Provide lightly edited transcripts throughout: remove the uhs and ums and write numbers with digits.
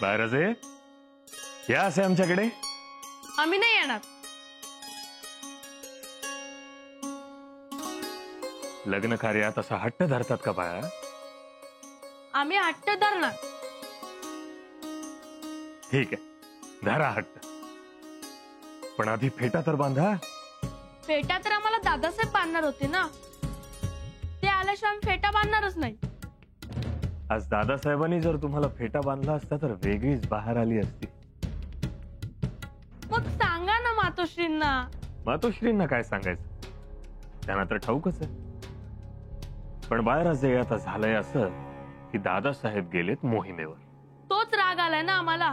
बाळराजे, या असे आमच्याकडे. आम्ही नाही येणार. लग्न कार्यात असा हट्ट धरतात का बाळा? आम्ही हट्ट धरणार. ठीक आहे, धरा हट्ट, पण आधी फेटा तर बांधा. फेटा तर आम्हाला दादासाहेब बांधणार होते ना, ते आल्याशिवाय आम्ही फेटा बांधणारच नाही. आज दादासाहेबांनी जर तुम्हाला फेटा बांधला असता तर वेगळीच बाहेर आली असती. मग सांगा ना मातोश्रींना. मातोश्रींना काय सांगायचं, त्यांना तर ठाऊकच आहे. पण बाळराजे, आता झालंय असं की दादासाहेब गेलेत मोहिमेवर. तोच राग आलाय ना आम्हाला.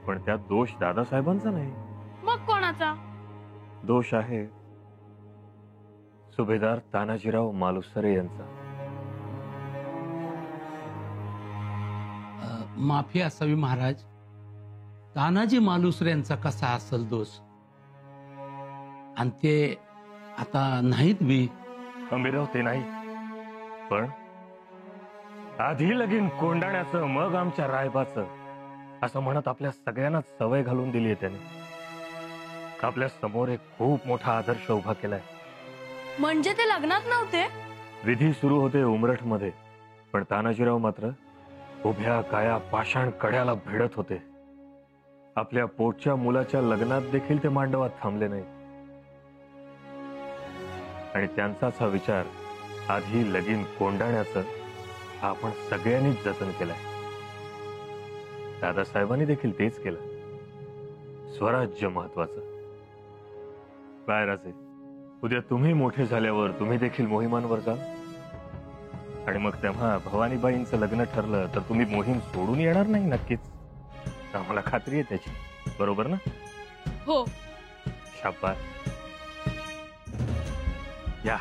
पण त्यात दोष दादासाहेबांचा नाही. मग कोणाचा दोष आहे? सुभेदार तानाजीराव मालुसरे यांचा. माफी असावी महाराज, तानाजी मालुसरे यांचा कसा असेल दोष? आणि ते आता नाहीत बी. खंबीराव, ते नाही, पण आधी लगीन कोंडाण्याचं मग आमच्या रायबाचं असं म्हणत आपल्या सगळ्यांनाच सवय घालून दिली आहे त्याने. आपल्या समोर एक खूप मोठा आदर्श उभा केलाय. म्हणजे ते लग्नात नव्हते? विधी सुरू होते उमरठ मध्ये, पण तानाजीराव मात्र उभ्या काया पाषाण कड्याला भिडत होते. आपल्या पोटच्या मुलाच्या लग्नात देखील ते मांडवात थांबले नाही. आणि त्यांचाच हा विचार, आधी लगीन कोंडाण्याचं, हा आपण सगळ्यांनीच जतन केलाय. दादासाहेबांनी देखील तेच केलं. स्वराज्य महत्वाचं. बाळराजे, उद्या तुम्ही मोठे झाल्यावर तुम्ही देखील मोहिमांवर जा. आणि मग तेव्हा भवानीबाईंचं लग्न ठरलं तर तुम्ही मोहीम सोडून येणार नाही नक्कीच. आम्हाला खात्री आहे त्याची, बरोबर ना? हो. शाबास. या,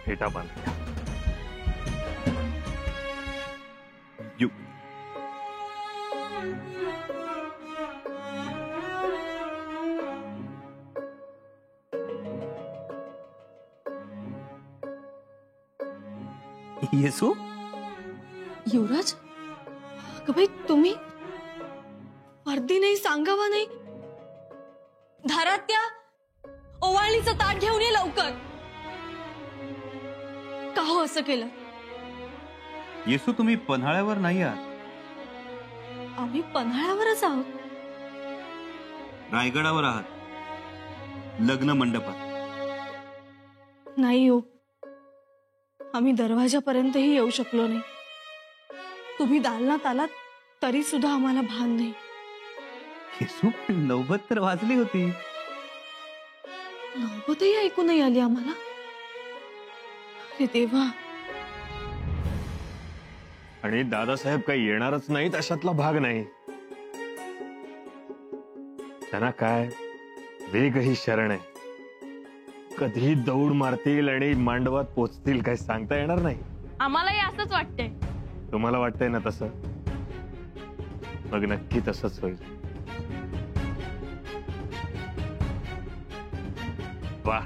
फेटा बांधूया. येसू, युवराज, भाई तुम्ही वर्दी नाही, सांगावा नाही. धारात त्या ओवाळणीचं ताट घेऊन ये लवकर. का हो असं केलं? येसू, तुम्ही पन्हाळ्यावर नाही आहात. आम्ही पन्हाळ्यावरच आहोत. रायगडावर आहात, लग्न मंडपात. नाही हो, आम्ही दरवाजापर्यंतही येऊ शकलो नाही. तुम्ही दालनात आलात तरी सुद्धा आम्हाला भान नाही. येसू, नौबत तर वाजली होती. नौबतही ऐकू नाही आली आम्हाला. अरे देवा. आणि दादासाहेब काही येणारच नाहीत अशातला भाग नाही. त्यांना काय वेगही शरण आहे. कधी दौड मारतील आणि मांडवात पोचतील काय सांगता येणार नाही. आम्हालाही असंच वाटतंय. तुम्हाला वाटतंय ना तसं? मग नक्की तसंच होईल. वा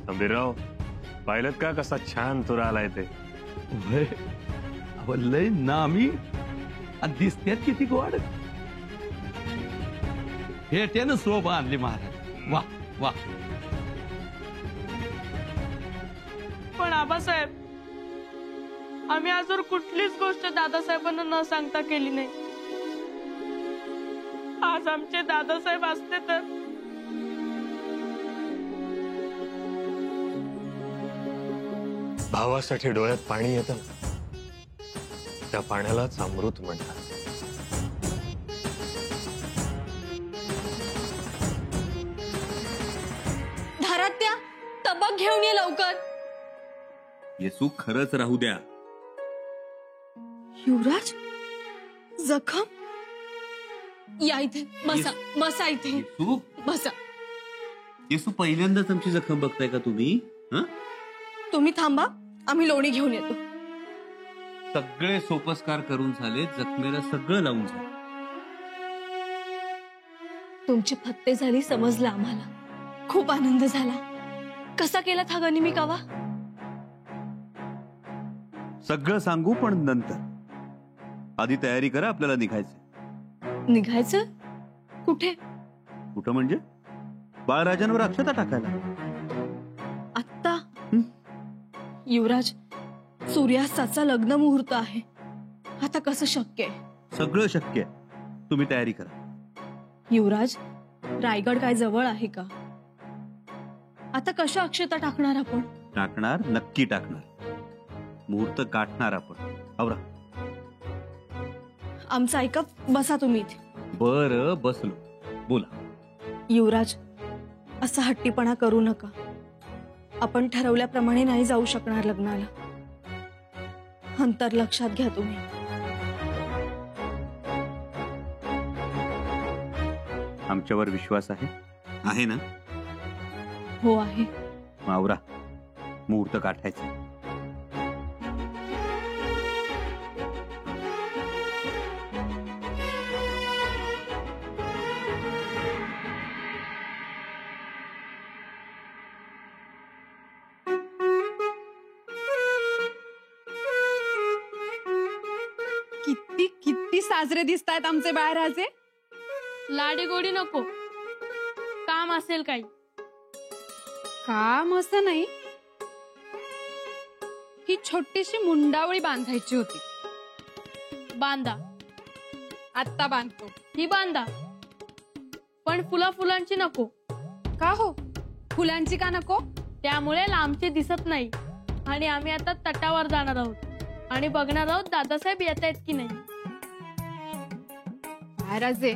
खंबीरराव, पाहिलं का कसा छान तुरा आलाय ते? लय नामी दिसत्यात किती गोड. फेट्यानं शोभा आणली महाराज. वा वा. पण आबासाहेब, आम्ही अजून कुठलीच गोष्ट दादासाहेबांना न सांगता केली नाही. आज आमचे दादासाहेब असते तर. भावासाठी डोळ्यात पाणी येतं, त्या पाण्यालाच अमृत म्हणतात. धारात त्या तबक घेऊन ये लवकर. येसू, खरंच राहू द्या. युवराज, जखम? या इथे बसा. बसा इथे. येसू, बसा. येसू, पहिल्यांदाच आमची जखम बघताय का तुम्ही? तुम्ही थांबा, आम्ही लोणी घेऊन येतो. सगळे सोपस्कार करून झाले, जखमेला सगळं लावून झालं. तुमची फत्ते झाली समजलं आम्हाला. खूप आनंद झाला. कसा केला था गनिमी कावा? सगळं सांगू, पण नंतर. आधी तयारी करा, आपल्याला निघायचं. निघायचं कुठे? कुठं म्हणजे? बाळराजांवर अक्षता टाकायला. आत्ता? युवराज, सूर्यास्ताचा लग्न मुहूर्त आहे. आता कसं शक्य आहे? सगळं शक्य आहे. तुम्ही तयारी करा. युवराज, रायगड काय जवळ आहे का? आता कशा अक्षता टाकणार आपण? टाकणार, नक्की टाकणार. मुहूर्त गाठणार आपण. आवरा. आमचं ऐका, बसा तुम्ही इथे. बरं, बसलो. बोला. युवराज, असा हट्टीपणा करू नका. आपण ठरवल्याप्रमाणे नाही जाऊ शकणार लग्नाला. अंतर लक्षात घ्या तुम्ही. आमच्यावर विश्वास आहे? आहे ना? हो आहे. आवरा, मुहूर्त गाठायचं. किती किती साजरे दिसतायत आमचे बाळराजे. लाडी गोडी नको, काम असेल काही. काम असं नाही, ही छोटीशी मुंडावळी बांधायची होती. बांधा, आत्ता बांधतो. ही बांधा, पण फुलांची नको. का हो? फुलांची का नको? त्यामुळे लांबची दिसत नाही. आणि आम्ही आता तटावर जाणार आहोत आणि बघणार आहोत दादासाहेब येत आहेत की नाही. बाळराजे,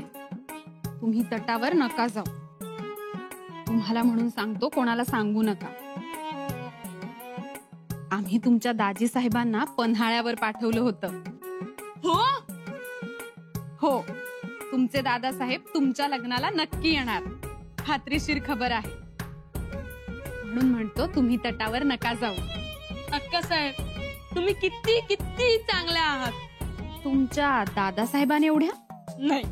तुम्ही तटावर नका जाऊ. तुम्हाला म्हणून सांगतो, कोणाला सांगू नका. आम्ही तुमच्या दाजी साहेबांना पन्हाळ्यावर पाठवलं होतं. हो, हो, तुमचे दादासाहेब तुमच्या लग्नाला नक्की येणार. खात्रीशीर खबर आहे. म्हणून म्हणतो, तुम्ही तटावर नका जाऊ. अक्का साहेब, तुम्ही किती किती चांगल्या आहात. तुमच्या दादासाहेबांनी एवढ्या नाही.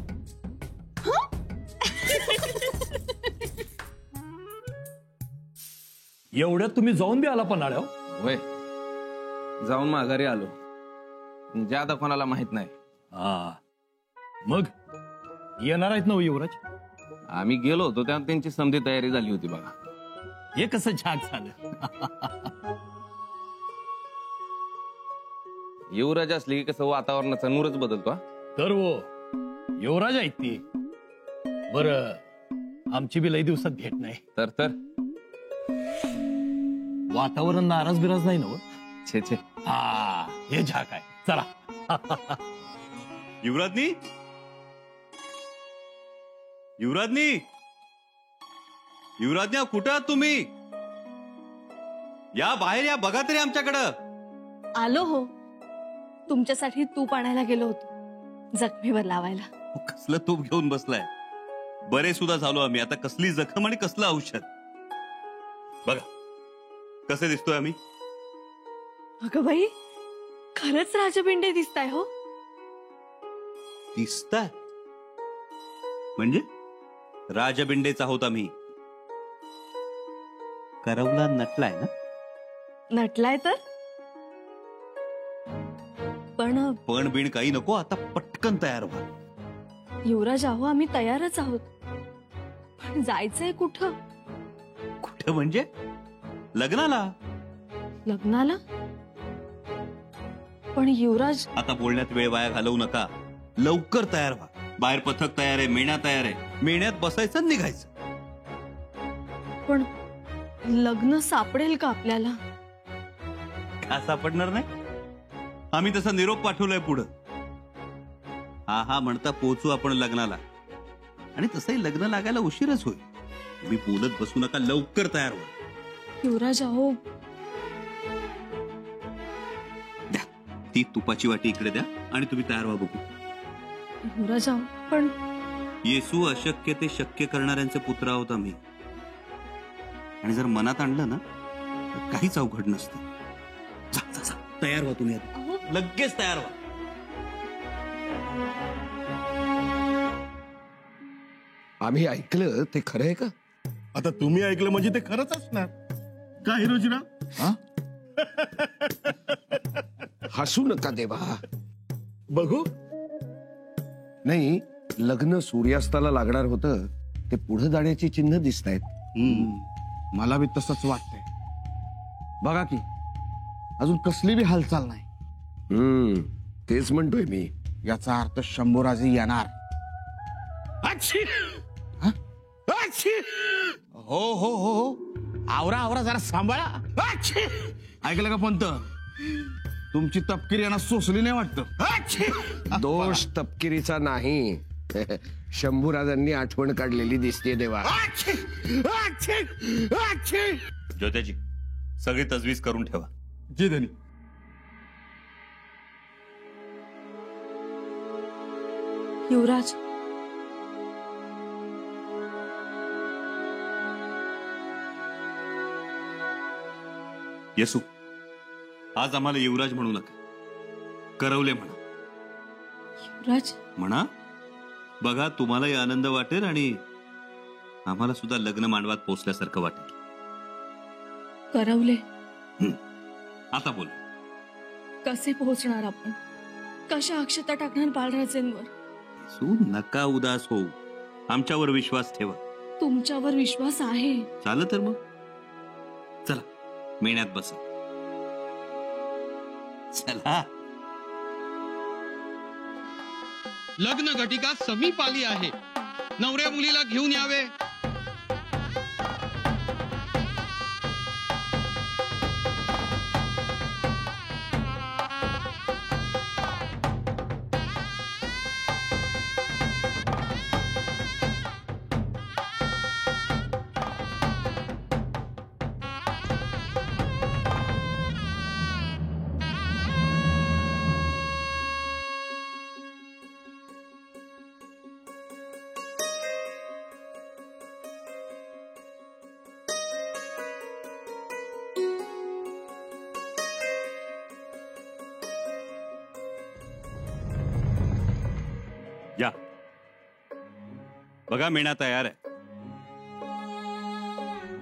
एवढ्यात तुम्ही जाऊन बी आला पन्हाळ्यावर? होय, जाऊन माघारी आलो. ज्यादा कोणाला माहित नाही. हा, मग येणार आहेत ना हो युवराज? आम्ही गेलो होतो तेव्हा त्यांची समधी तयारी झाली होती बघा. हे कसं झाक झालं? युवराज असले की कसं वातावरणाचा नूरच बदलतो. हा? तर वो युवराज आहेत ती. बर, आमची बी लई दिवसात भेट नाही. तर वातावरण नाराज बिराज नाही ना हो? छे छे. हा, हे झाक आहे. चला. युवराजनी, युवराजनी, युवराजनी, कुठं आहात तुम्ही? या बाहेर या, बघा तरी आमच्याकडं. आलो हो. तुमच्यासाठी तूप आणायला गेलो होतो जखमीवर लावायला. कसलं तूप घेऊन बसलाय? बरे सुद्धा झालो आम्ही. आता कसली जखम आणि कसलं औषध? बघा कसे दिसतोय आम्ही. अगं बाई, खरंच राजबिंडे दिसताय हो. दिसताय म्हणजे? राजबिंडेचा आहोत आम्ही. करवला नटलाय ना? नटलाय तर. पण बिण काही नको. आता पटकन तयार व्हा. युवराज, आहो आम्ही तयारच आहोत. पण जायचंय कुठं? कुठं म्हणजे? लग्नाला. लग्नाला? पण युवराज, आता बोलण्यात वेळ वाया घालवू नका. लवकर तयार व्हा. बाहेर पथक तयार आहे, मेणा तयार आहे. मेण्यात बसायचं आणि निघायचं. पण लग्न सापडेल का आपल्याला? का सापडणार नाही? आम्ही तसा निरोप पाठवलाय पुढं. हा म्हणता पोहोचू आपण लग्नाला. आणि तसंही लग्न लागायला उशीरच होईल. तुम्ही बोलत बसू नका, लवकर तयार व्हा. युवराज, अहो द्या ती तुपाची वाटी इकडे द्या आणि तुम्ही तयार व्हा बघू. युवराज, अहो पण येसू अशक्य ते शक्य करणाऱ्यांचे पुत्र आहोत आम्ही. आणि जर मनात आणलं ना तर काहीच अवघड नसतं. जा जा जा, तयार व्हा तुम्ही आता. लगेच तयार व्हा. आम्ही ऐकलं ते खरं आहे का? आता तुम्ही ऐकलं म्हणजे ते खरंच असणार. का हिरोजीराव? हसू नका देवा. बघू. नाही, लग्न सूर्यास्ताला लागणार होतं ते पुढे जाण्याची चिन्ह दिसत आहेत. मला बी तसंच वाटतंय. बघा की अजून कसली बी हालचाल नाही. तेच म्हणतोय मी. याचा अर्थ शंभूराजे येणार. अच्छी. हा? अच्छी. हो हो हो हो, आवरा आवरा, जरा सांभाळा. अच्छी. ऐकलं का पंत, तुमची तपकिरी यांना सोसली नाही वाटतं. अच्छी. दोष तपकिरीचा नाही, शंभूराजांनी आठवण काढलेली दिसते देवा. अच्छी. अच्छी. अच्छी. ज्योत्याजी सगळी तजवीज करून ठेवा. जी धनी. युवराज, येसू, आज आम्हाला युवराज म्हणू नका, करवले म्हणा. युवराज, म्हणा. बघा, तुम्हालाही आनंद वाटेल आणि आम्हाला सुद्धा लग्न मांडवात पोचल्यासारखं वाटेल. करवले. आता बोल. कसे पोहोचणार आपण? कशा अक्षता टाकणार बाळराजेंवर? येसू, नका उदास होऊ, आमच्यावर विश्वास ठेवा. तुमच्यावर विश्वास आहे. चाल तर मग चला, मेण्यात बसा. चला. लग्न घटिका समीप आली आहे. नवऱ्या मुलीला घेऊन यावे. या. बघा, मेणा तयार आहे.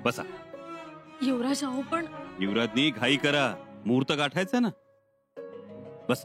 बसा. युवराज, अहो पण युवराजनी घाई करा, मुहूर्त गाठायचा ना. बस.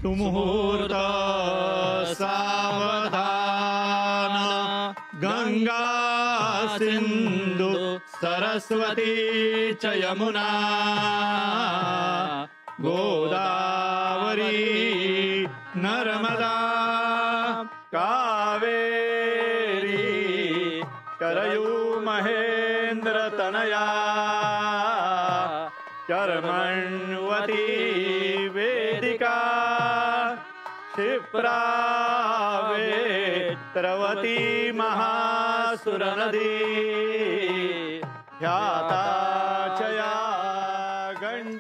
सुमुहूर्त सावधान गंगा सिंधु सरस्वती च यमुना गोदावरी नर्मदा कावेरी करयू महेंद्र तनया कर्मण्वती वेदिका क्षिप्रावेत्रवती महासुर नदी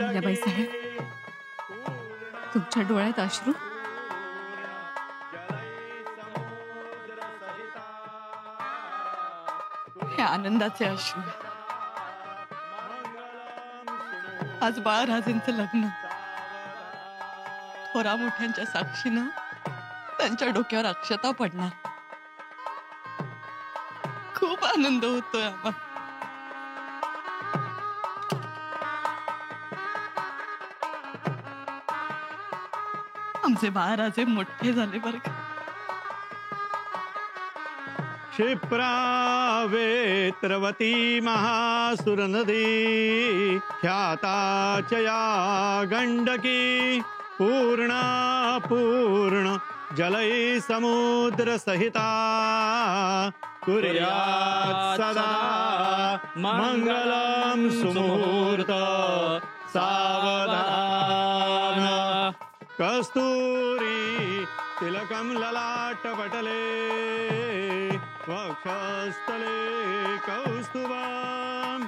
अहिल्याबाई साहेब, तुमच्या डोळ्यात अश्रू? हे आनंदाचे अश्रू. आज बाळराजेंचं लग्न थोरा मोठ्यांच्या साक्षीनं त्यांच्या डोक्यावर अक्षता पडणार. खूप आनंद होतोय आम्हाला. आमचे बाळराजे मोठे झाले बरं का. क्षिप्रावेत्रवती महासुर नदी ख्याताचया गंडकी पूर्णा पूर्ण जलै समुद्र सहिता कुर्यात् सदा मंगलम सुमुहूर्त सावधान. कस्तूरी तिलकम ललाटपटले वक्षस्थले कौस्तुभं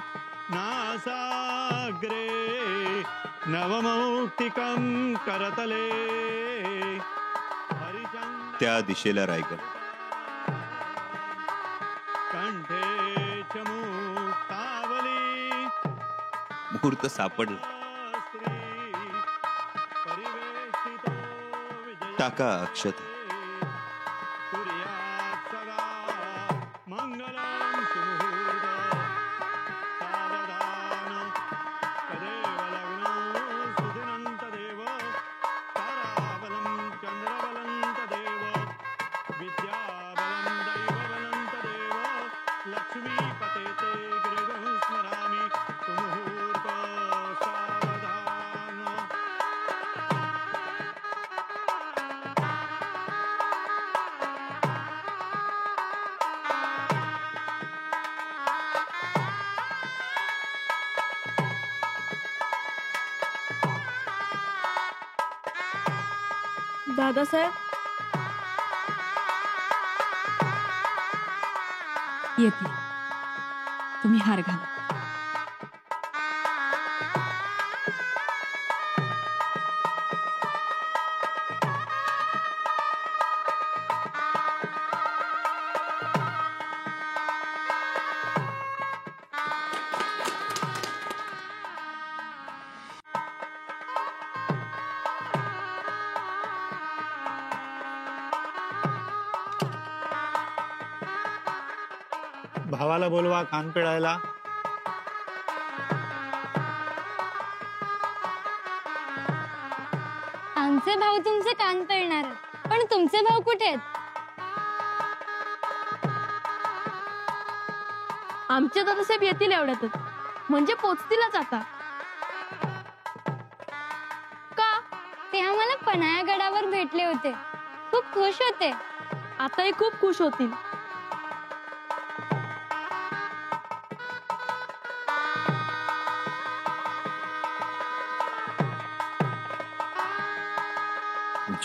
नासाग्रे नवमौक्तिकं करतले. त्या दिशेला रायगड. कंठे च मुक्तावली. मुहूर्त सापडला. टाका अक्षता. दादासाहेब, येते. तुम्ही हार घाला. भावाला बोलवा कान पिळायला. आमचे भाऊ तुमचे कान पिळणार, पण तुमचे भाऊ कुठे आहेत? आमचे दादासाहेब येतील एवढ्यातच, म्हणजे पोचतीलच आता. का? ते आम्हाला पन्हाळगडावर भेटले होते, खूप खुश होते. आताही खूप खुश होतील.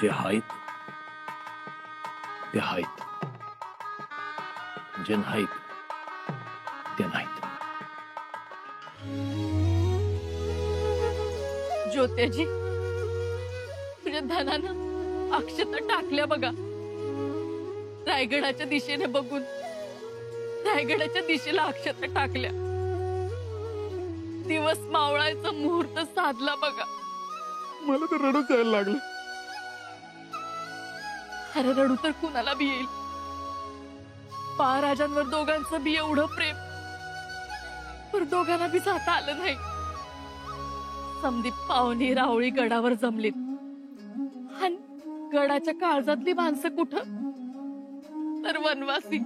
जे आहेत ते आहेत, जे नाहीत ते नाहीत. ज्योत्याजी, तुझ्या धनानं अक्षता टाकल्या बघा. रायगडाच्या दिशेने बघून रायगडाच्या दिशेला अक्षता टाकल्या. दिवस मावळायचा मुहूर्त साधला बघा. मला तर रडूच यायला लागलं. अरे रडू तर कुणाला बी येईल. बाळराजांवर दोघांचं बी एवढं प्रेम, पण दोघांना बी जाता आलं नाही. समदीप पाहुणी रावळी गडावर जमलीत, आणि गडाच्या काळजातली माणसं कुठं तर वनवासी.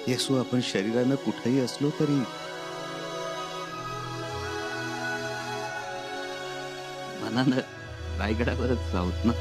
येसू, आपण शरीरानं कुठेही असलो तरी मनानं रायगडावरच राहूत ना.